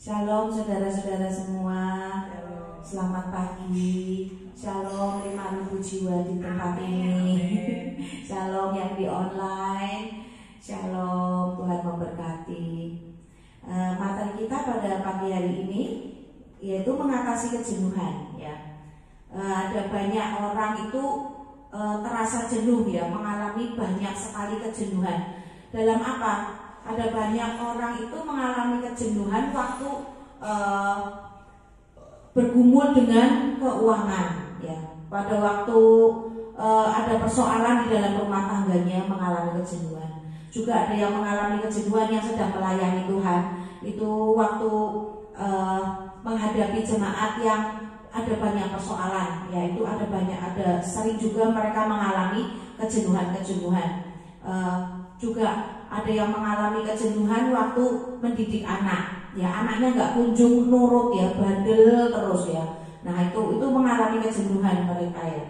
Shalom saudara-saudara semua. Selamat pagi. Shalom 5.000 jiwa di tempat ini. Shalom yang di online. Shalom, Tuhan memberkati. Materi kita pada pagi hari ini yaitu mengatasi kejenuhan ya. Ada banyak orang itu terasa jenuh ya, mengalami banyak sekali kejenuhan. Dalam apa? Ada banyak orang itu mengalami kejenuhan waktu bergumul dengan keuangan ya. Pada waktu ada persoalan di dalam rumah tangganya mengalami kejenuhan. Juga ada yang mengalami kejenuhan yang sedang melayani Tuhan. Itu waktu menghadapi jemaat yang ada banyak persoalan, yaitu ada sering juga mereka mengalami kejenuhan. Juga ada yang mengalami kejenuhan waktu mendidik anak, ya anaknya nggak kunjung nurut ya, bandel terus ya. Nah itu mengalami kejenuhan mereka ya.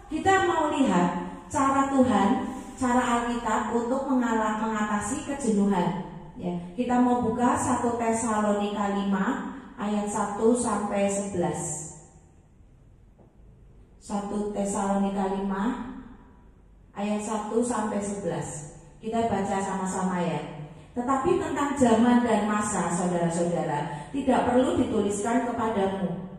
Kita mau lihat cara Tuhan, cara Alkitab untuk mengatasi kejenuhan. Ya, kita mau buka 1 Tesalonika 5 ayat 1 sampai 11. 1 Tesalonika 5 ayat 1 sampai 11. Kita baca sama-sama ya. Tetapi tentang zaman dan masa, saudara-saudara, tidak perlu dituliskan kepadamu.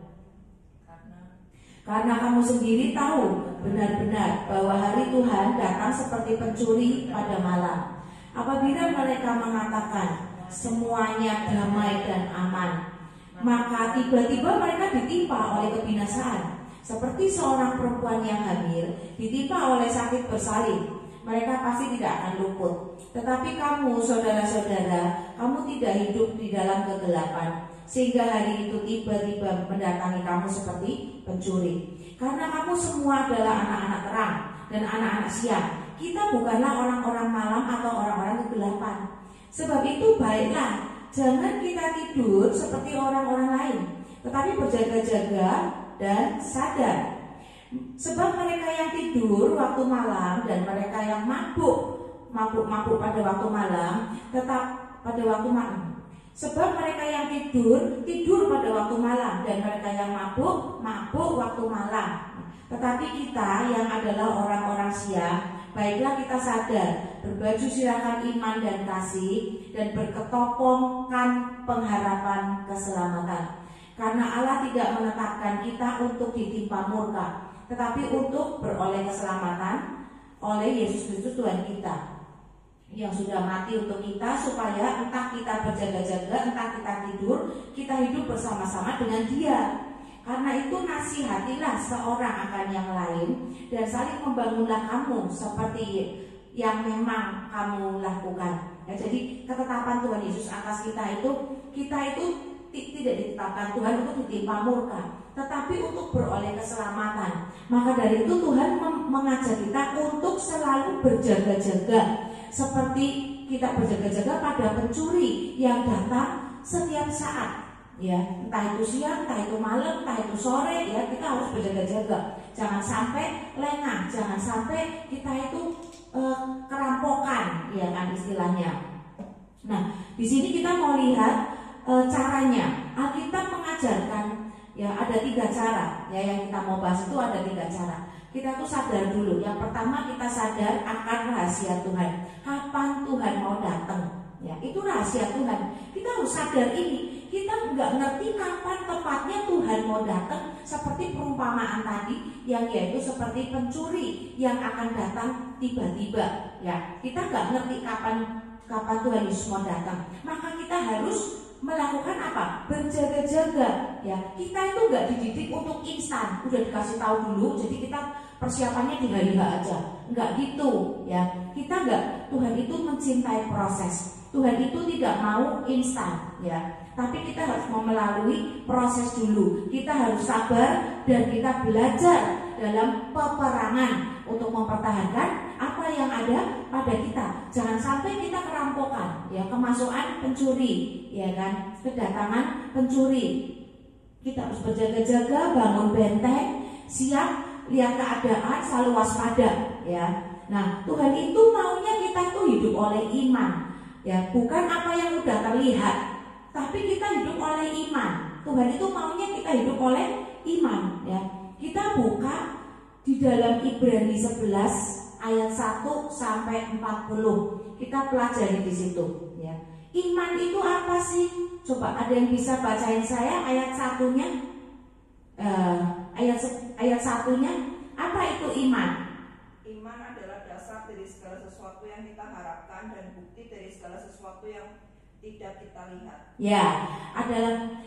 Karena kamu sendiri tahu benar-benar bahwa hari Tuhan datang seperti pencuri pada malam. Apabila mereka mengatakan semuanya damai dan aman, maka tiba-tiba mereka ditimpa oleh kebinasaan. Seperti seorang perempuan yang hamil ditimpa oleh sakit bersalin, mereka pasti tidak akan luput. Tetapi kamu, saudara-saudara, kamu tidak hidup di dalam kegelapan, sehingga hari itu tiba-tiba mendatangi kamu seperti pencuri. Karena kamu semua adalah anak-anak terang dan anak-anak siang. Kita bukanlah orang-orang malam atau orang-orang kegelapan. Sebab itu baiklah, jangan kita tidur seperti orang-orang lain, tetapi berjaga-jaga dan sadar. Sebab mereka yang tidur waktu malam dan mereka yang mabuk pada waktu malam tetap pada waktu malam. Sebab mereka yang tidur pada waktu malam dan mereka yang mabuk waktu malam. Tetapi kita yang adalah orang-orang siang, baiklah kita sadar, berbaju sirahkan iman dan kasih, dan berketopongkan pengharapan keselamatan. Karena Allah tidak menetapkan kita untuk ditimpa murka, tetapi untuk beroleh keselamatan oleh Yesus Kristus Tuhan kita, yang sudah mati untuk kita, supaya entah kita berjaga-jaga, entah kita tidur, kita hidup bersama-sama dengan Dia. Karena itu nasihatilah seorang akan yang lain, dan saling membangunlah kamu seperti yang memang kamu lakukan. Ya, jadi ketetapan Tuhan Yesus atas kita itu tidak ditetapkan Tuhan untuk ditimpa murka, tetapi untuk beroleh keselamatan. Maka dari itu Tuhan mengajak kita untuk selalu berjaga-jaga, seperti kita berjaga-jaga pada pencuri yang datang setiap saat. Ya, entah itu siang, entah itu malam, entah itu sore, ya kita harus berjaga-jaga. Jangan sampai lengah, jangan sampai kita itu kerampokan, ya kan istilahnya. Nah, di sini kita mau lihat caranya. Alkitab mengajarkan ya ada 3 cara ya, yang kita mau bahas itu ada 3 cara. Kita tuh sadar dulu. Yang pertama, kita sadar akan rahasia Tuhan. Kapan Tuhan mau datang? Ya, itu rahasia Tuhan. Kita harus sadar ini. Kita nggak ngerti kapan tepatnya Tuhan mau datang, seperti perumpamaan tadi yang yaitu seperti pencuri yang akan datang tiba-tiba. Ya, kita nggak ngerti kapan Tuhan Yesus mau datang. Maka kita harus melakukan apa? Berjaga-jaga. Ya, kita itu nggak dididik untuk instan, udah dikasih tahu dulu, jadi kita persiapannya di hari H aja. Nggak gitu, ya. Kita nggak. Tuhan itu mencintai proses. Tuhan itu tidak mau instan, ya. Tapi kita harus melalui proses dulu. Kita harus sabar dan kita belajar dalam peperangan untuk mempertahankan apa yang ada pada kita. Jangan sampai kita kerampokan, ya, kemasukan pencuri, ya kan, kedatangan pencuri. Kita harus berjaga-jaga, bangun benteng, siap lihat keadaan, selalu waspada, ya. Nah, Tuhan itu maunya kita tuh hidup oleh iman, ya, bukan apa yang udah terlihat, tapi kita hidup oleh iman. Tuhan itu maunya kita hidup oleh iman, ya. Kita buka di dalam Ibrani 11 ayat 1 sampai 40. Kita pelajari di situ, ya. Iman itu apa sih? Coba ada yang bisa bacain saya ayat satunya? Ayat satunya, apa itu iman? Iman adalah dasar dari segala sesuatu yang kita harapkan dan bukti dari segala sesuatu yang tidak kita lihat. Ya, adalah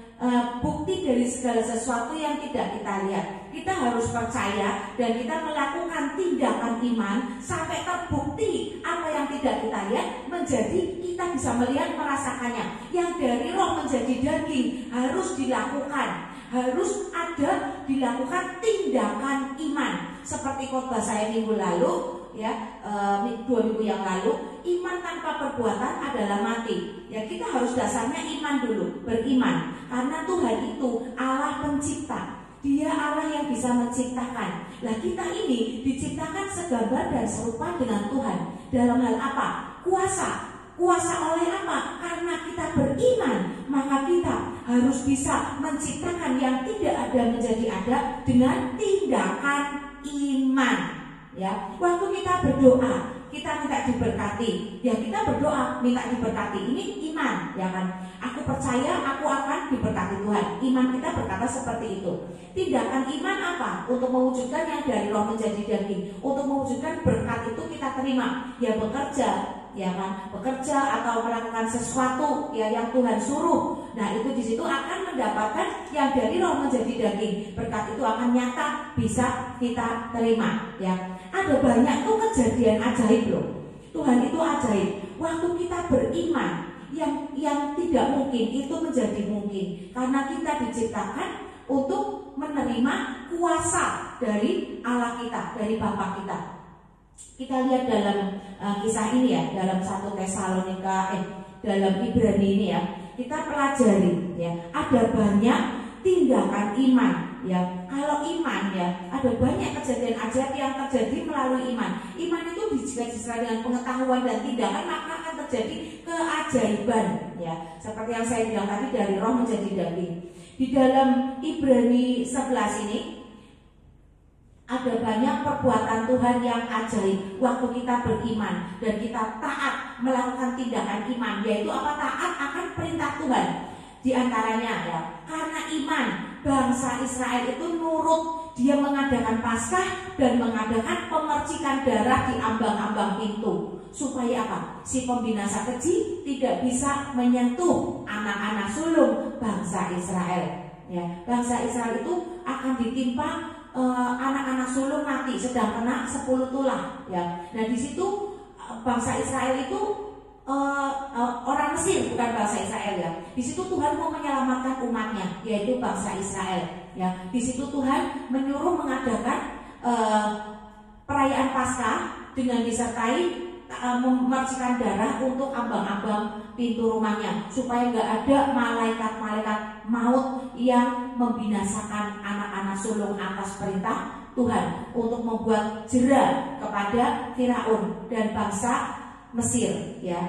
bukti dari segala sesuatu yang tidak kita lihat. Kita harus percaya dan kita melakukan tindakan iman sampai terbukti apa yang tidak kita lihat menjadi kita bisa melihat, merasakannya. Yang dari roh menjadi daging harus dilakukan, harus ada dilakukan tindakan iman. Seperti khotbah saya minggu lalu, ya, 2 minggu yang lalu, iman tanpa perbuatan adalah mati. Ya, kita harus dasarnya iman dulu, beriman. Karena Tuhan itu Allah pencipta. Dia Allah yang bisa menciptakan. Nah, kita ini diciptakan segambar dan serupa dengan Tuhan. Dalam hal apa? Kuasa. Kuasa oleh apa? Karena kita beriman, maka kita harus bisa menciptakan yang tidak ada menjadi ada dengan tindakan iman. Ya, waktu kita berdoa, kita minta diberkati. Ya, kita berdoa minta diberkati. Ini iman, ya kan? Aku percaya aku akan diberkati Tuhan. Iman kita berkata seperti itu. Tindakan iman apa? Untuk mewujudkan yang dari roh menjadi daging. Untuk mewujudkan berkat itu kita terima. Ya, bekerja, ya kan? Bekerja atau melakukan sesuatu ya yang Tuhan suruh. Nah, itu di situ akan mendapatkan yang dari roh menjadi daging. Berkat itu akan nyata bisa kita terima, ya. Ada banyak tuh kejadian ajaib loh. Tuhan itu ajaib. Waktu kita beriman, yang tidak mungkin itu menjadi mungkin karena kita diciptakan untuk menerima kuasa dari Allah kita, dari Bapa kita. Kita lihat dalam kisah ini ya, dalam 1 Tesalonika dalam Ibrani ini ya, kita pelajari ya, ada banyak tindakan iman ya. Kalau iman ya, ada banyak kejadian ajaib yang terjadi melalui iman. Iman itu jika dengan pengetahuan dan tindakan maka akan terjadi keajaiban ya. Seperti yang saya bilang tadi, dari roh menjadi daging. Di dalam Ibrani 11 ini ada banyak perbuatan Tuhan yang ajaib waktu kita beriman dan kita taat melakukan tindakan iman, yaitu apa? Taat akan perintah Tuhan. Di antaranya ya, karena iman bangsa Israel itu nurut, dia mengadakan Paskah dan mengadakan pemercikan darah di ambang-ambang pintu. Supaya apa? Si pembinasa keji tidak bisa menyentuh anak-anak sulung bangsa Israel. Ya, bangsa Israel itu akan ditimpa anak-anak sulung mati sedang kena 10 tulah. Ya, nah di situ bangsa Israel itu orang Mesir, bukan bangsa Israel ya. Di situ Tuhan mau menyelamatkan umatnya, yaitu bangsa Israel. Ya, di situ Tuhan menyuruh mengadakan perayaan Paskah dengan disertai memercikan darah untuk ambang-ambang pintu rumahnya, supaya nggak ada malaikat-malaikat maut yang membinasakan anak-anak sulung atas perintah Tuhan untuk membuat jera kepada Firaun dan bangsa Mesir ya.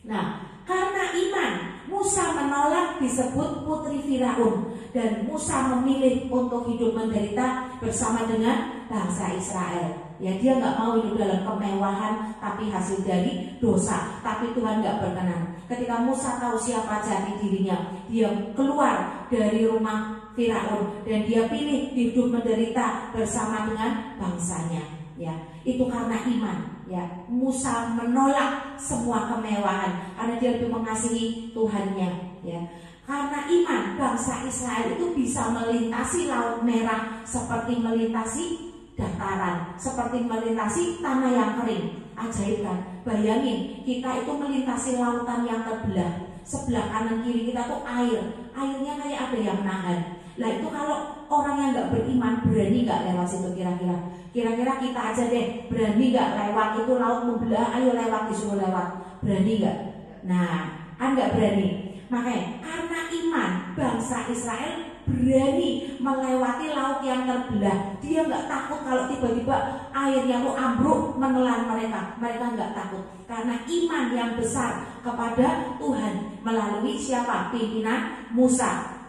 Nah, karena iman Musa menolak disebut putri Firaun dan Musa memilih untuk hidup menderita bersama dengan bangsa Israel. Ya, dia nggak mau hidup dalam kemewahan tapi hasil dari dosa. Tapi Tuhan nggak berkenan. Ketika Musa tahu siapa jati dirinya, dia keluar dari rumah Firaun dan dia pilih hidup menderita bersama dengan bangsanya. Ya, itu karena iman. Ya, Musa menolak semua kemewahan karena dia lebih mengasihi Tuhannya. Ya, karena iman bangsa Israel itu bisa melintasi Laut Merah seperti melintasi dataran, seperti melintasi tanah yang kering. Ajaib kan? Bayangin, kita itu melintasi lautan yang terbelah. Sebelah kanan kiri kita tuh air, airnya kayak ada yang nahan. Nah itu kalau orang yang nggak beriman berani nggak lewat situ kira-kira? Kira-kira kita aja deh, berani nggak lewat itu laut membelah? Ayo lewat, disuruh lewat, berani nggak? Nah, kan nggak berani. Makanya karena iman bangsa Israel berani melewati laut yang terbelah. Dia nggak takut kalau tiba-tiba airnya tuh ambruk menelan mereka. Mereka nggak takut karena iman yang besar kepada Tuhan melalui siapa? Pimpinan Musa.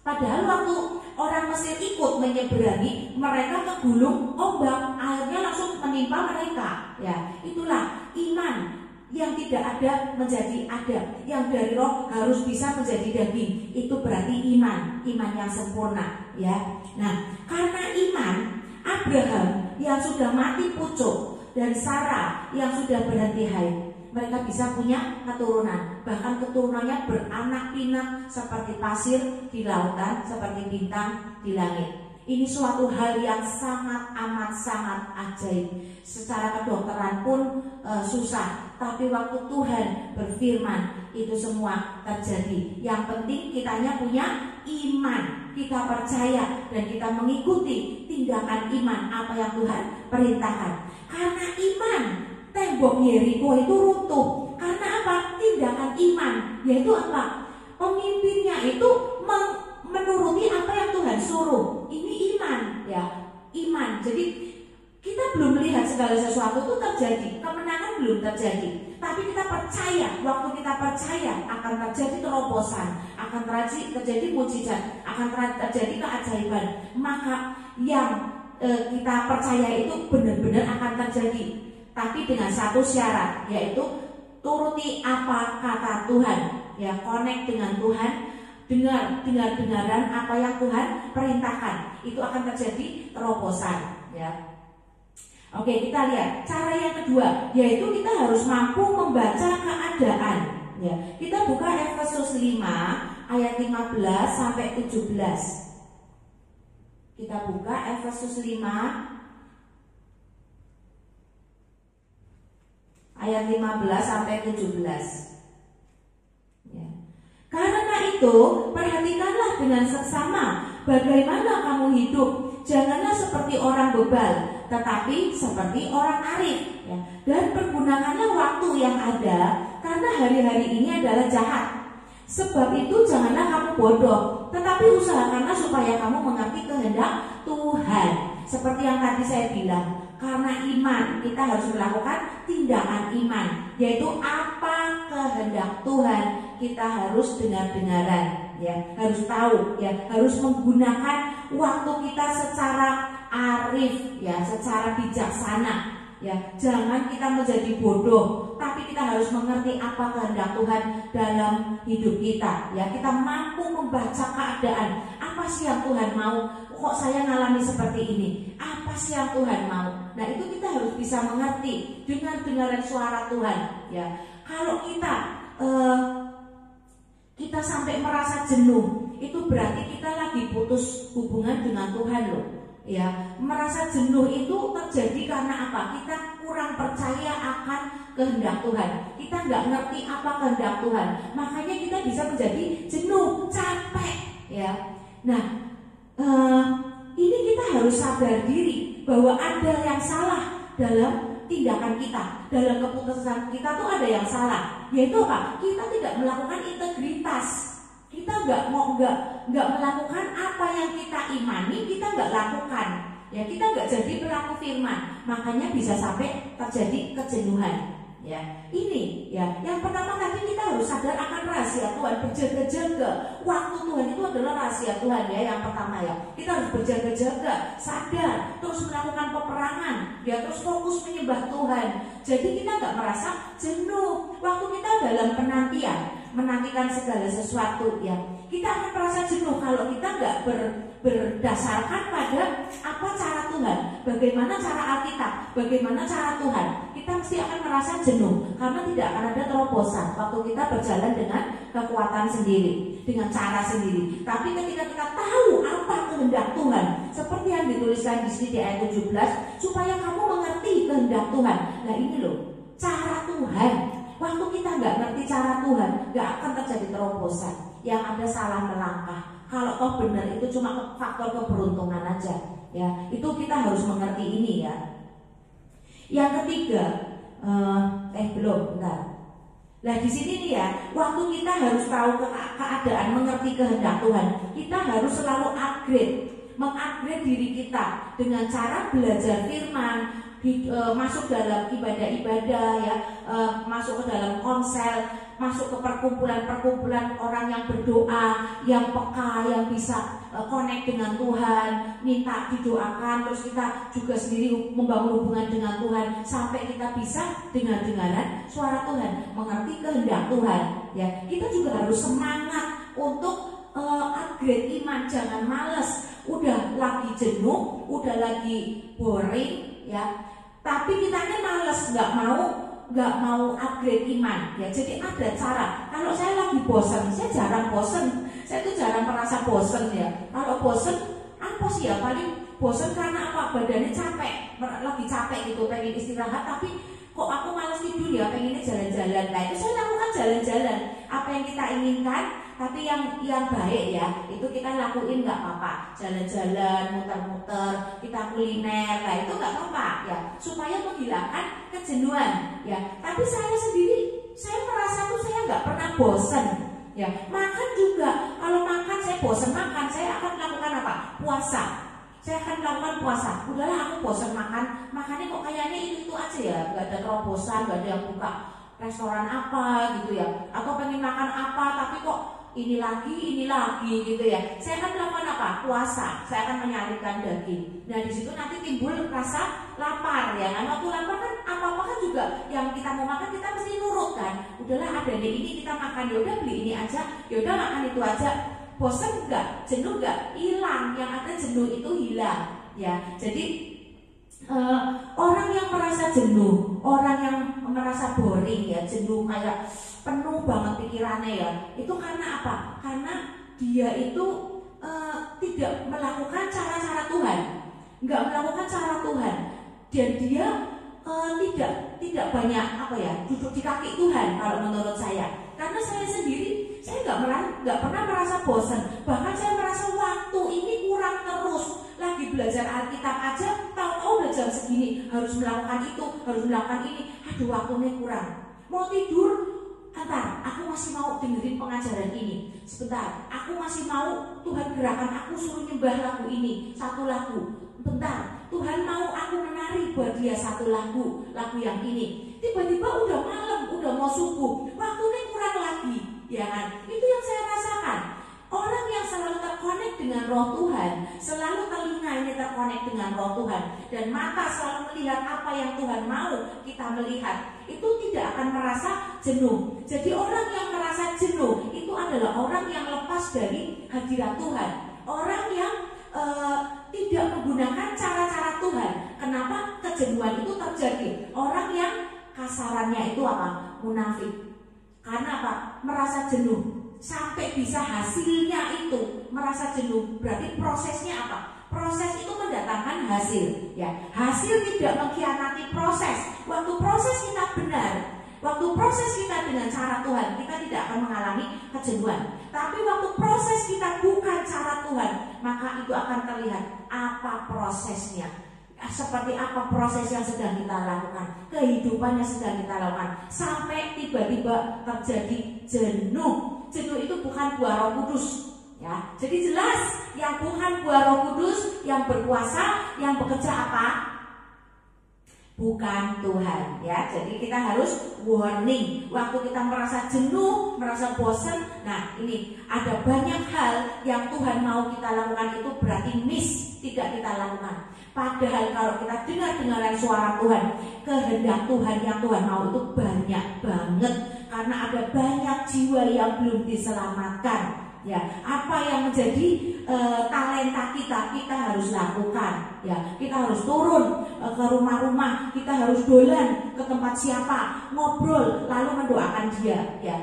Padahal waktu orang Mesir ikut menyeberangi, mereka kegulung ombak, airnya langsung menimpa mereka. Ya, itulah iman yang tidak ada menjadi ada, yang dari roh harus bisa menjadi daging. Itu berarti iman yang sempurna. Ya, nah karena iman Abraham yang sudah mati pucuk dan Sarah yang sudah berhenti haid, mereka bisa punya keturunan, bahkan keturunannya beranak pinak seperti pasir di lautan, seperti bintang di langit. Ini suatu hal yang sangat amat sangat ajaib. Secara kedokteran pun susah, tapi waktu Tuhan berfirman itu semua terjadi. Yang penting kitanya punya iman, kita percaya dan kita mengikuti tindakan iman apa yang Tuhan perintahkan. Karena iman, tembok Yeriko itu runtuh. Karena apa? Tindakan iman, yaitu apa? Pemimpinnya itu menuruti apa yang Tuhan suruh. Ini iman, ya, iman. Jadi kita belum melihat segala sesuatu itu terjadi, kemenangan belum terjadi, tapi kita percaya. Waktu kita percaya akan terjadi terobosan, akan terjadi mujizat, akan terjadi keajaiban. Maka yang kita percaya itu benar-benar akan terjadi. Tapi dengan satu syarat, yaitu turuti apa kata Tuhan, ya, connect dengan Tuhan, dengaran apa yang Tuhan perintahkan, itu akan terjadi terobosan. Ya, oke, kita lihat cara yang kedua, yaitu kita harus mampu membaca keadaan. Ya, kita buka Efesus 5 ayat 15 sampai 17. Kita buka Efesus 5 ayat 15 sampai 17. Ya. Karena itu, perhatikanlah dengan seksama bagaimana kamu hidup. Janganlah seperti orang bebal, tetapi seperti orang arif. Ya. Dan pergunakanlah waktu yang ada, karena hari-hari ini adalah jahat. Sebab itu janganlah kamu bodoh, tetapi usahakanlah supaya kamu mengerti kehendak Tuhan. Seperti yang tadi saya bilang, karena iman kita harus melakukan tindakan iman, yaitu apa kehendak Tuhan. Kita harus dengar-dengaran, ya, harus tahu, ya, harus menggunakan waktu kita secara arif, ya, secara bijaksana. Ya, jangan kita menjadi bodoh, tapi kita harus mengerti apa kehendak Tuhan dalam hidup kita. Ya, kita mampu membaca keadaan. Apa sih yang Tuhan mau? Kok saya ngalami seperti ini? Apa sih yang Tuhan mau? Nah, itu kita harus bisa mengerti dengan dengaran suara Tuhan. Ya, kalau kita sampai merasa jenuh, itu berarti kita lagi putus hubungan dengan Tuhan loh. Ya, merasa jenuh itu terjadi karena apa? Kita kurang percaya akan kehendak Tuhan. Kita nggak ngerti apa kehendak Tuhan. Makanya kita bisa menjadi jenuh, capek. Ya, nah, ini kita harus sadar diri bahwa ada yang salah dalam tindakan kita, dalam keputusan kita tuh ada yang salah. Yaitu apa? Kita tidak melakukan integritas. Kita nggak melakukan apa yang kita imani, kita nggak lakukan. Ya, kita nggak jadi pelaku firman. Makanya bisa sampai terjadi kejenuhan. Ya, ini ya. Yang pertama tadi kita harus sadar akan rahasia Tuhan, berjaga-jaga. Waktu Tuhan itu adalah rahasia Tuhan, ya. Yang pertama, ya, kita harus berjaga-jaga, sadar, terus melakukan peperangan, ya, terus fokus menyembah Tuhan. Jadi kita nggak merasa jenuh waktu kita dalam penantian, menantikan segala sesuatu, ya. Kita akan merasa jenuh kalau kita nggak berdasarkan pada apa cara Tuhan, bagaimana cara Alkitab, bagaimana cara Tuhan. Kita mesti akan merasa jenuh karena tidak akan ada terobosan waktu kita berjalan dengan kekuatan sendiri, dengan cara sendiri. Tapi ketika kita tahu apa kehendak Tuhan, seperti yang dituliskan di sini di ayat 17, supaya kamu mengerti kehendak Tuhan. Nah, ini loh cara Tuhan. Waktu kita nggak ngerti cara Tuhan, nggak akan terjadi terobosan. Yang ada salah melangkah. Kalau toh benar itu cuma faktor keberuntungan aja, ya. Itu kita harus mengerti ini, ya. Yang ketiga, belum, bentar. Nah di sini nih ya, waktu kita harus tahu keadaan, mengerti kehendak Tuhan, kita harus selalu mengupgrade diri kita dengan cara belajar firman, masuk dalam ibadah-ibadah ya, masuk ke dalam konsel, masuk ke perkumpulan orang yang berdoa, yang peka, yang bisa connect dengan Tuhan, minta didoakan, terus kita juga sendiri membangun hubungan dengan Tuhan sampai kita bisa dengar-dengaran suara Tuhan, mengerti kehendak Tuhan ya. Kita juga harus semangat untuk upgrade iman, jangan males. Udah lagi jenuh, udah lagi boring ya, tapi kitanya males, nggak mau upgrade iman ya. Jadi ada cara. Kalau saya lagi bosan, saya jarang bosan. Saya tuh jarang merasa bosan ya. Kalau bosan apa sih ya, paling bosan karena apa? Badannya capek, lagi capek gitu, pengen istirahat, tapi kok aku malas tidur ya, pengennya jalan-jalan. Nah itu saya lakukan jalan-jalan. Apa yang kita inginkan, tapi yang baik ya, itu kita lakuin nggak apa-apa. Jalan-jalan, muter-muter, kita kuliner, nah itu nggak apa-apa ya, supaya menghilangkan kejenuhan ya. Tapi saya sendiri, saya merasa tuh saya nggak pernah bosan ya. Makan juga, kalau makan saya bosan makan, saya akan melakukan apa? Puasa. Saya akan melakukan puasa. Udahlah aku bosan makannya kok kayaknya itu aja ya, nggak ada terobosan, nggak ada yang buka restoran apa gitu ya, atau pengen makan apa tapi kok ini lagi gitu ya. Saya akan melakukan apa? Puasa. Saya akan menyalipkan daging. Nah di situ nanti timbul rasa lapar ya kan. Waktu lapar kan apa-apa kan juga yang kita mau makan kita mesti nurut kan. Udahlah ada di ini kita makan, ya udah beli ini aja, ya udah makan itu aja. Bosan enggak? Jenuh enggak? Hilang. Yang ada jenuh itu hilang ya. Jadi orang yang merasa jenuh, orang yang merasa boring ya, jenuh kayak penuh banget pikirannya ya, itu karena apa? Karena dia itu tidak melakukan cara-cara Tuhan, nggak melakukan cara Tuhan, dan dia tidak banyak apa ya, duduk di kaki Tuhan kalau menurut saya. Karena saya sendiri, saya nggak pernah merasa bosan, bahkan saya merasa waktu ini kurang terus. Lagi belajar Alkitab aja, tahu-tahu udah jam segini, harus melakukan itu, harus melakukan ini. Aduh, waktunya kurang. Mau tidur, antar, aku masih mau dengerin pengajaran ini. Sebentar, aku masih mau Tuhan gerakan aku suruh nyembah lagu ini, satu lagu. Bentar, Tuhan mau aku menari buat dia satu lagu yang ini. Tiba-tiba udah malam, udah mau subuh, waktunya kurang lagi, ya kan? Itu yang saya rasakan. Orang yang selalu terkonek dengan roh Tuhan, selalu telinga ini terkonek dengan roh Tuhan, dan mata selalu melihat apa yang Tuhan mau kita melihat, itu tidak akan merasa jenuh. Jadi orang yang merasa jenuh itu adalah orang yang lepas dari hadirat Tuhan, orang yang tidak menggunakan cara-cara Tuhan. Kenapa kejenuhan itu terjadi? Orang yang kasarannya itu apa? Munafik. Karena apa? Merasa jenuh. Sampai bisa hasilnya itu merasa jenuh. Berarti prosesnya apa? Proses itu mendatangkan hasil ya. Hasil tidak mengkhianati proses. Waktu proses kita benar, waktu proses kita dengan cara Tuhan, kita tidak akan mengalami kejenuhan. Tapi waktu proses kita bukan cara Tuhan, maka itu akan terlihat apa prosesnya, seperti apa proses yang sedang kita lakukan, kehidupan yang sedang kita lakukan, sampai tiba-tiba terjadi jenuh. Jenuh itu bukan buah Roh Kudus ya. Jadi jelas yang bukan buah Roh Kudus, yang berkuasa, yang bekerja apa? Bukan Tuhan ya. Jadi kita harus warning. Waktu kita merasa jenuh, merasa bosan, nah ini ada banyak hal yang Tuhan mau kita lakukan, itu berarti tidak kita lakukan. Padahal kalau kita dengar-dengaran suara Tuhan, kehendak Tuhan yang Tuhan mau itu banyak banget. Karena ada banyak jiwa yang belum diselamatkan ya. Apa yang menjadi talenta kita harus lakukan ya. Kita harus turun ke rumah-rumah, kita harus dolan ke tempat siapa, ngobrol, lalu mendoakan dia ya.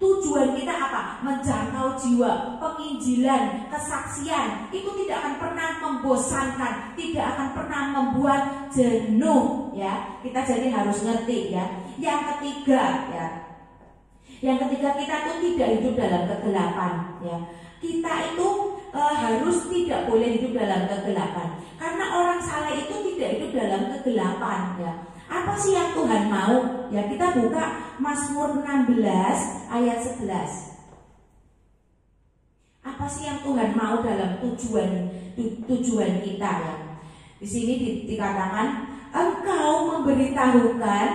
Tujuan kita apa? Menjangkau jiwa, penginjilan, kesaksian. Itu tidak akan pernah membosankan, tidak akan pernah membuat jenuh ya. Kita jadi harus ngerti ya. Yang ketiga ya, kita tuh tidak hidup dalam kegelapan ya. Kita itu harus tidak boleh hidup dalam kegelapan. Karena orang salah itu tidak hidup dalam kegelapan ya. Apa sih yang Tuhan mau? Ya, kita buka Mazmur 16 ayat 11. Apa sih yang Tuhan mau dalam tujuan kita ya? Di sini dikatakan, Engkau memberitahukan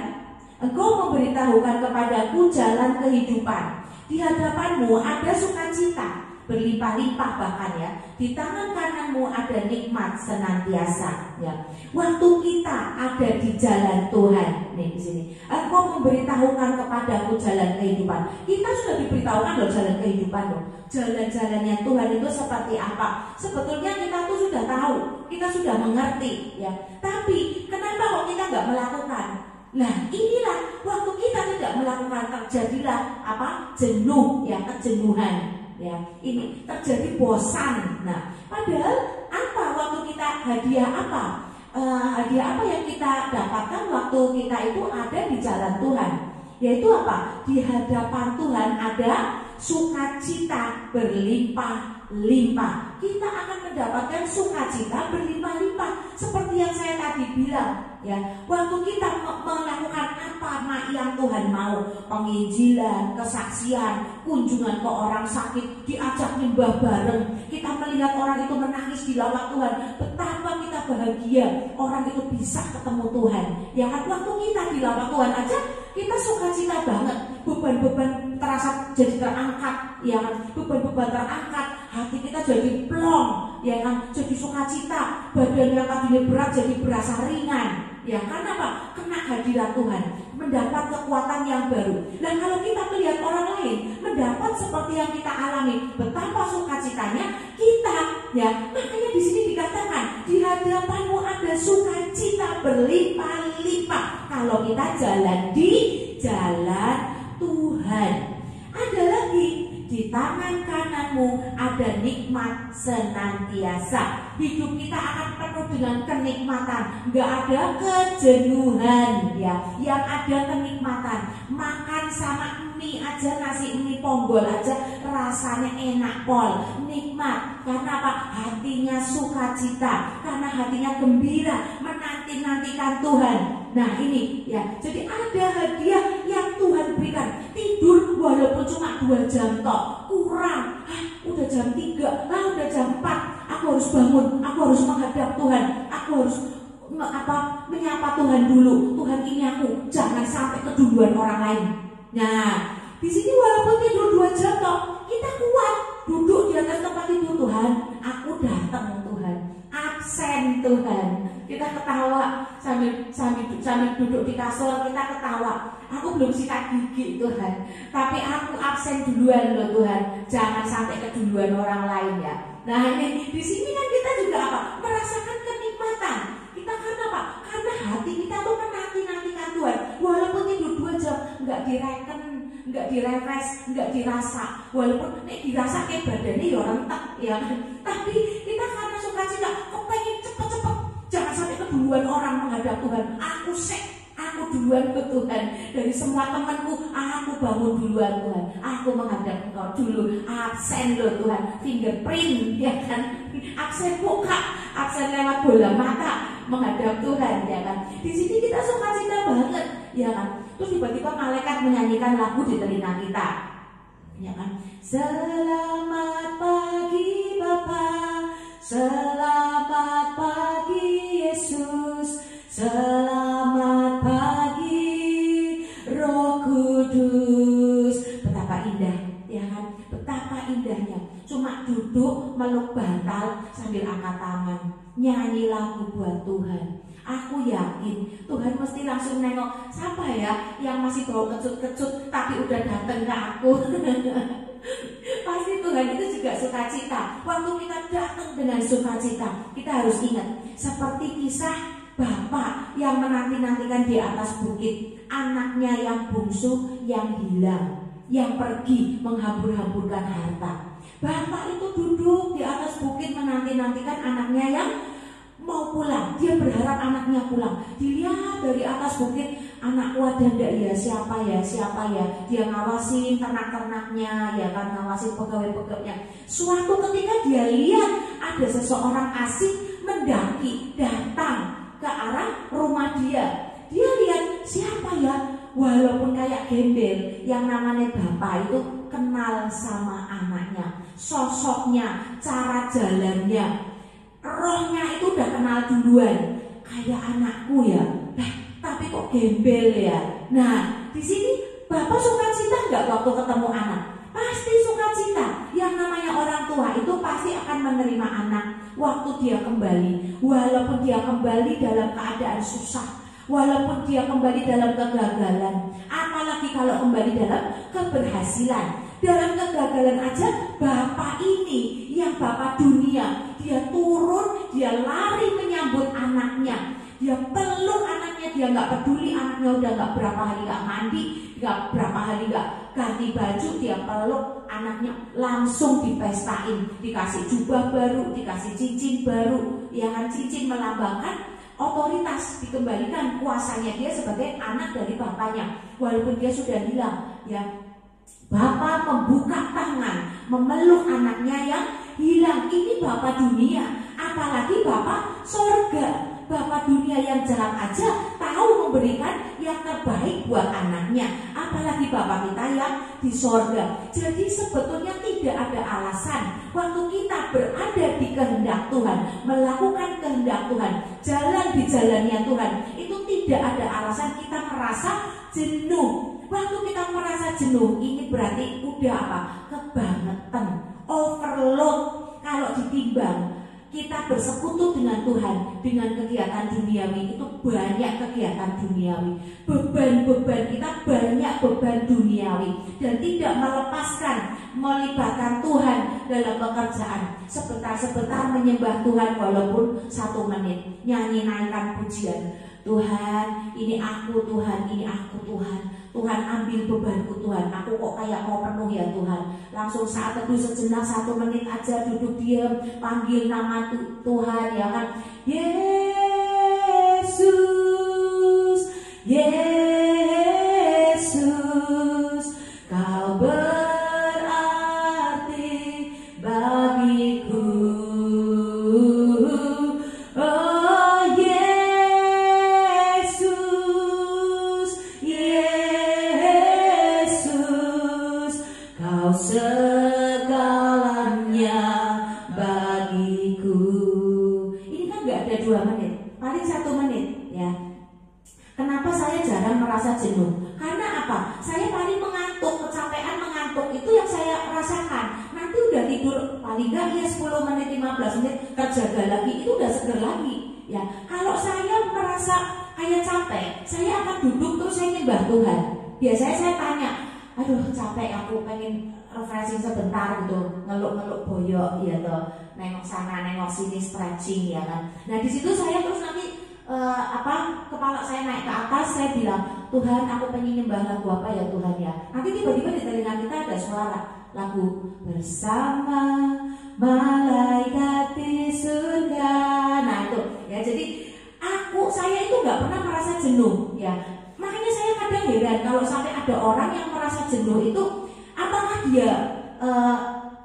kepadaku jalan kehidupan. Di hadapanmu ada sukacita berlimpah-limpah, bahkan ya. Di tangan kananmu ada nikmat senantiasa ya. Waktu kita ada di jalan Tuhan, nih di sini. Engkau memberitahukan kepadaku jalan kehidupan. Kita sudah diberitahukan loh jalan kehidupan loh. Jalan-jalannya Tuhan itu seperti apa? Sebetulnya kita tuh sudah tahu, kita sudah mengerti ya. Tapi kenapa kok kita nggak melakukan? Nah, inilah waktu kita tidak melakukan, terjadilah apa? Jenuh ya, kejenuhan ya. Ini terjadi bosan. Nah, padahal apa waktu kita hadiah apa? Hadiah apa yang kita dapatkan waktu kita itu ada di jalan Tuhan? Yaitu apa? Di hadapan Tuhan ada sukacita berlimpah-limpah. Kita akan mendapatkan sukacita berlimpah-limpah. Seperti yang saya tadi bilang ya, waktu kita melakukan apa yang Tuhan mau, penginjilan, kesaksian, kunjungan ke orang sakit, diajak nyembah bareng, kita melihat orang itu menangis di lawak Tuhan, betapa kita bahagia orang itu bisa ketemu Tuhan ya kan. Waktu kita di lawak Tuhan aja kita sukacita banget, beban-beban terasa jadi terangkat ya kan, beban-beban terangkat, hati kita jadi plong ya kan, jadi sukacita, badan yang tadinya berat jadi berasa ringan ya kan. Apa? Kena hadirat Tuhan, mendapat kekuatan yang baru. Dan kalau kita melihat orang lain mendapat seperti yang kita alami, betapa sukacitanya kita ya. Makanya di sini dikatakan di hadapanmu ada sukacita berlimpah-limpah kalau kita jalan di jalan Tuhan. Ada lagi, di tangan kananmu ada nikmat senantiasa. Hidup kita akan penuh dengan kenikmatan, nggak ada kejenuhan ya. Yang ada kenikmatan. Makan sama mie aja, nasi mie ponggol aja rasanya enak pol, nikmat. Karena apa? Hatinya sukacita, karena hatinya gembira menanti-nantikan Tuhan. Nah ini ya, jadi ada hadiah yang Tuhan berikan. Tidur walaupun cuma 2 jam tok, kurang. Udah jam 3, udah jam 4, aku harus bangun, aku harus menghadap Tuhan, aku harus menyapa Tuhan dulu. Tuhan ini aku, jangan sampai keduluan orang lain. Nah, di sini walaupun tidur 2 jam tok, kita kuat duduk di atas tempat tidur. Tuhan, aku datang Tuhan, absen Tuhan. Kita ketawa sambil duduk di kasur, kita ketawa. Aku belum sikat gigi Tuhan, tapi aku absen duluan loh Tuhan. Jangan sampai keduluan orang lain ya. Nah ini di sini kan kita juga apa? Merasakan kenikmatan. Kita karena apa? Karena hati kita tuh menanti-nantikan Tuhan. Walaupun tidur 2 jam, nggak direken, nggak direfresh, nggak dirasa. Walaupun dirasa kayak badannya ya rentek ya kan. Tapi kita karena sukacita, kepengen cepet-cepet. Jangan sampai keduluan orang menghadap Tuhan. Aku duluan ke Tuhan. Dari semua temanku, aku bangun duluan Tuhan. Aku menghadap Engkau dulu. Absen loh Tuhan, fingerprint ya kan. Absen muka, absen lewat bola mata menghadap Tuhan ya kan. Di sini kita sukacita banget ya kan. Terus tiba-tiba malaikat menyanyikan lagu di telinga kita ya kan. Selamat pagi Bapa, selamat pagi Yesus, selamat pagi Roh Kudus. Betapa indah ya kan, betapa indahnya. Cuma duduk meluk bantal sambil angkat tangan, nyanyi lagu buat Tuhan. Aku yakin Tuhan mesti langsung nengok, siapa ya yang masih bawa kecut-kecut tapi udah datang ke aku. Pasti Tuhan itu juga sukacita. Waktu kita datang dengan sukacita, kita harus ingat seperti kisah bapak yang menanti-nantikan di atas bukit anaknya yang bungsu yang hilang, yang pergi menghambur-hamburkan harta. Bapak itu duduk di atas bukit menanti-nantikan anaknya yang mau pulang. Dia berharap anaknya pulang. Dilihat dari atas bukit, anakku ada enggak ya, siapa ya. Dia ngawasin ternak-ternaknya ya kan, ngawasin pegawai-pegawainya. Suatu ketika dia lihat ada seseorang asing mendaki datang ke arah rumah dia. Dia lihat siapa ya, walaupun kayak gembel, yang namanya bapak itu kenal sama anaknya, sosoknya, cara jalannya, rohnya itu udah kenal duluan. Kayak anakku ya, tapi kok gembel ya. Nah, di sini bapak sukacita nggak waktu ketemu anak? Pasti sukacita. Yang namanya orang tua itu pasti akan menerima anak waktu dia kembali, walaupun dia kembali dalam keadaan susah, walaupun dia kembali dalam kegagalan, apalagi kalau kembali dalam keberhasilan. Dalam kegagalan aja, bapak ini yang bapak dunia, dia turun, dia lari menyambut anaknya, dia peluk anaknya, dia nggak peduli anaknya udah nggak berapa hari nggak mandi, nggak berapa hari nggak ganti baju, dia peluk anaknya, langsung dipestain, dikasih jubah baru, dikasih cincin baru, ya kan, cincin melambangkan otoritas, dikembalikan kuasanya dia sebagai anak dari bapaknya. Walaupun dia sudah bilang, ya, bapak membuka tangan, memeluk anaknya yang hilang. Ini bapak dunia, apalagi bapak sorga. Bapak dunia yang jelek aja tahu memberikan yang terbaik buat anaknya, apalagi bapak kita yang di sorga. Jadi sebetulnya tidak ada alasan waktu kita berada di kehendak Tuhan, melakukan kehendak Tuhan, jalan di jalannya Tuhan, itu tidak ada alasan kita merasa jenuh. Waktu kita merasa jenuh, ini berarti udah apa? Kebangetan, overload. Kalau ditimbang kita bersekutu dengan Tuhan, dengan kegiatan duniawi, itu banyak kegiatan duniawi. Beban-beban kita banyak beban duniawi, dan tidak melepaskan, melibatkan Tuhan dalam pekerjaan. Sebentar-sebentar menyembah Tuhan walaupun 1 menit, nyanyi naikkan pujian. Tuhan, ini aku Tuhan, ini aku Tuhan. Tuhan ambil bebanku Tuhan, aku kok kayak mau penuh ya Tuhan. Langsung saat teduh sejenak 1 menit aja, duduk diam, panggil nama Tuhan, ya kan. Yesus, Yesus, kau berarti bagiku. Oh Yesus, Yesus, kau segalanya bagiku. Ini kan gak ada 2 menit, paling 1 menit ya. Kenapa saya jarang merasa jenuh? Karena apa? Saya paling mengantuk, kecapean mengantuk, itu yang saya rasakan. Nanti udah tidur paling gak ya 10 menit, 15 menit, terjaga lagi, itu udah seger lagi ya. Kalau saya merasa kayak capek, saya akan duduk terus saya nyembah Tuhan. Biasanya saya tanya, aduh capek, aku pengen refreshing sebentar gitu, ngeluk-ngeluk boyok ya toh, nengok sana nengok sini, stretching ya kan. Nah di situ saya terus nanti kepala saya naik ke atas, saya bilang, Tuhan aku pengen nyembah lagu apa ya Tuhan ya. Nanti tiba-tiba di telinga kita ada suara lagu bersama malaikat di surga. Nah itu ya, jadi saya itu nggak pernah merasa jenuh ya. Makanya saya kadang heran kalau sampai ada orang yang merasa jenuh itu, apakah dia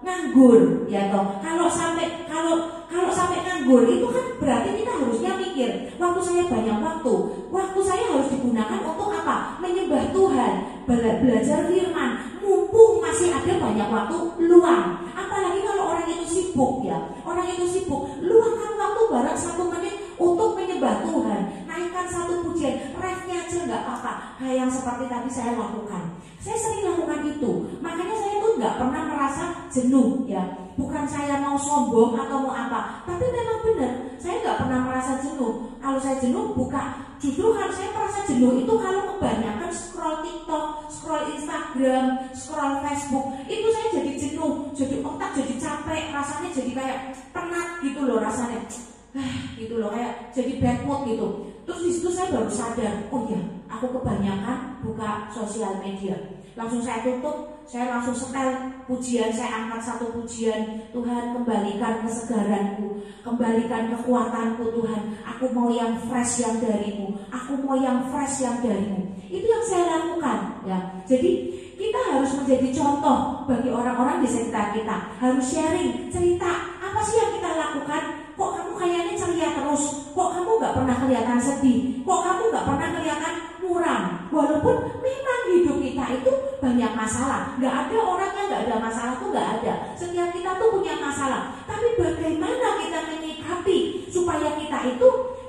nganggur ya toh. Kalau sampai nganggur itu kan berarti kita harusnya mikir, waktu saya banyak waktu saya harus digunakan untuk apa? Menyembah Tuhan, belajar firman, mumpung masih ada banyak waktu luang. Apalagi kalau orang itu sibuk ya, luangkan waktu barang 1 menit untuk menyembah Tuhan, naikkan 1 pujian, refnya aja nggak apa-apa. Kayak yang seperti tadi saya lakukan, saya sering lakukan itu. Makanya saya tuh nggak pernah merasa jenuh ya. Bukan saya mau sombong atau mau apa, tapi memang benar saya nggak pernah merasa jenuh. Kalau saya jenuh justru kalau saya merasa jenuh itu kalau kebanyakan scroll TikTok, scroll Instagram, scroll Facebook, itu saya jadi jenuh, jadi otak jadi capek, rasanya jadi kayak penat gitu loh rasanya, gitu loh, kayak jadi bad mood gitu. Terus di situ saya baru sadar, oh ya, aku kebanyakan buka sosial media. Langsung saya tutup, saya langsung setel pujian, saya angkat 1 pujian. Tuhan, kembalikan kesegaranku, kembalikan kekuatanku Tuhan. Aku mau yang fresh yang darimu, aku mau yang fresh yang darimu. Itu yang saya lakukan ya. Jadi kita harus menjadi contoh bagi orang-orang di sekitar kita. Harus sharing cerita, apa sih yang kita lakukan? Kok kamu kayaknya ceria terus, kok kamu gak pernah kelihatan sedih, kok kamu gak pernah kelihatan muram. Walaupun memang hidup kita itu banyak masalah, gak ada orang yang gak ada masalah, tuh gak ada. Setiap kita tuh punya masalah, tapi bagaimana kita menyikapi supaya kita itu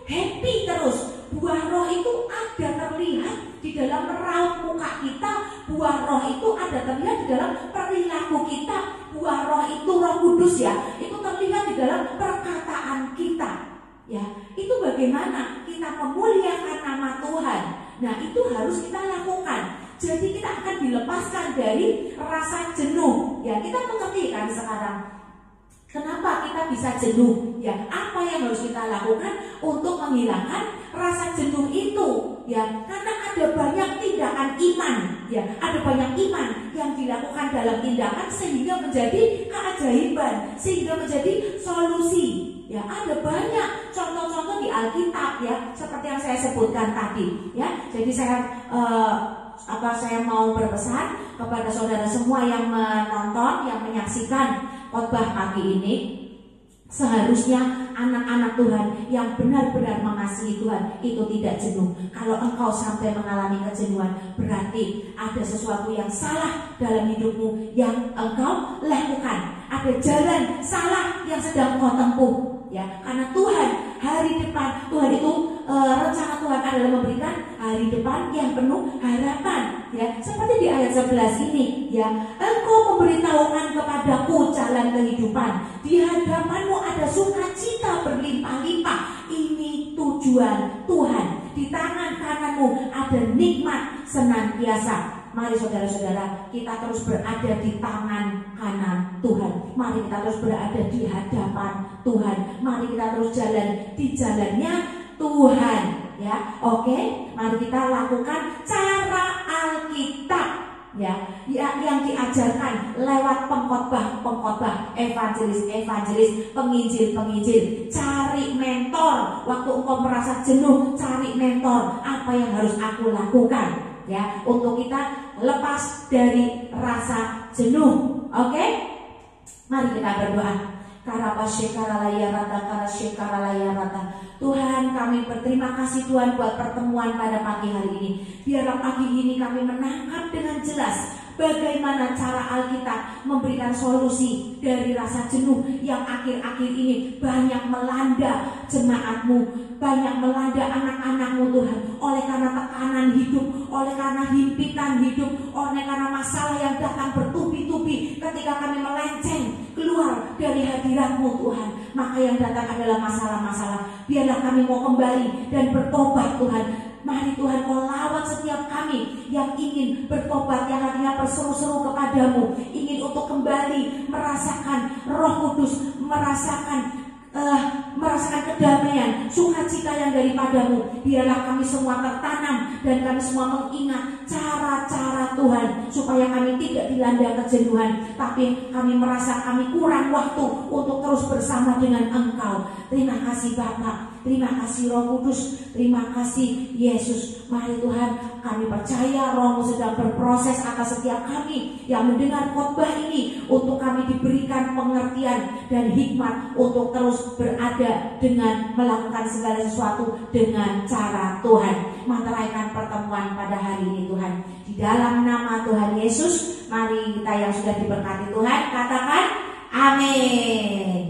happy terus. Buah roh itu ada terlihat di dalam raut muka kita, buah roh itu ada terlihat di dalam perilaku kita, buah roh itu Roh Kudus ya, itu terlihat di dalam perkataan kita. Ya, itu bagaimana kita memuliakan nama Tuhan. Nah, itu harus kita lakukan. Jadi kita akan dilepaskan dari rasa jenuh. Ya, kita mengerti kan sekarang kenapa kita bisa jenuh? Ya, apa yang harus kita lakukan untuk menghilangkan rasa jenuh itu? Ya, karena ada banyak tindakan iman. Ya, ada banyak iman yang dilakukan dalam tindakan sehingga menjadi keajaiban, sehingga menjadi solusi. Ya, ada banyak contoh-contoh di Alkitab ya, seperti yang saya sebutkan tadi. Ya, jadi saya mau berpesan kepada saudara semua yang menonton, yang menyaksikan khotbah pagi ini, seharusnya anak-anak Tuhan yang benar-benar mengasihi Tuhan itu tidak jenuh. Kalau engkau sampai mengalami kejenuhan, berarti ada sesuatu yang salah dalam hidupmu yang engkau lakukan. Ada jalan salah yang sedang engkau tempuh. Ya, karena Tuhan hari depan, Tuhan itu rencana Tuhan adalah memberikan hari depan yang penuh harapan. Ya, seperti di ayat 11 ini, ya, engkau memberitahukan kepadaku jalan kehidupan, di hadapanmu ada sukacita berlimpah-limpah. Ini tujuan Tuhan, di tangan kananmu ada nikmat senantiasa. Mari saudara-saudara, kita terus berada di tangan kanan Tuhan. Mari kita terus berada di hadapan Tuhan. Mari kita terus jalan di jalannya Tuhan. Ya, oke. Mari kita lakukan cara Alkitab. Ya, yang diajarkan lewat pengkhotbah, evangelis, penginjil. Cari mentor. Waktu engkau merasa jenuh, cari mentor. Apa yang harus aku lakukan? Ya, untuk kita lepas dari rasa jenuh. Oke? Mari kita berdoa. Tuhan, kami berterima kasih Tuhan buat pertemuan pada pagi hari ini. Biarlah pagi ini kami menangkap dengan jelas bagaimana cara Alkitab memberikan solusi dari rasa jenuh yang akhir-akhir ini banyak melanda jemaat-Mu, banyak melanda anak-anak-Mu Tuhan, oleh karena tekanan hidup, oleh karena himpitan hidup, oleh karena masalah yang datang bertubi-tubi ketika kami melenceng keluar dari hadirat-Mu Tuhan. Maka yang datang adalah masalah-masalah. Biarlah kami mau kembali dan bertobat Tuhan. Mari Tuhan, Kau lawat setiap kami yang ingin bertobat, yang hatinya berseru-seru kepadamu, ingin untuk kembali merasakan Roh Kudus, merasakan kedamaian, sukacita yang daripadamu. Biarlah kami semua tertanam dan kami semua mengingat cara-cara Tuhan, supaya kami tidak dilanda kejenuhan, tapi kami merasa kami kurang waktu untuk terus bersama dengan Engkau. Terima kasih Bapa, terima kasih Roh Kudus, terima kasih Yesus. Mari Tuhan, kami percaya Roh-Mu sedang berproses atas setiap kami yang mendengar khotbah ini, untuk kami diberikan pengertian dan hikmat untuk terus berada dengan melakukan segala sesuatu dengan cara Tuhan. Meteraikan pertemuan pada hari ini Tuhan, di dalam nama Tuhan Yesus. Mari kita yang sudah diberkati Tuhan katakan amin.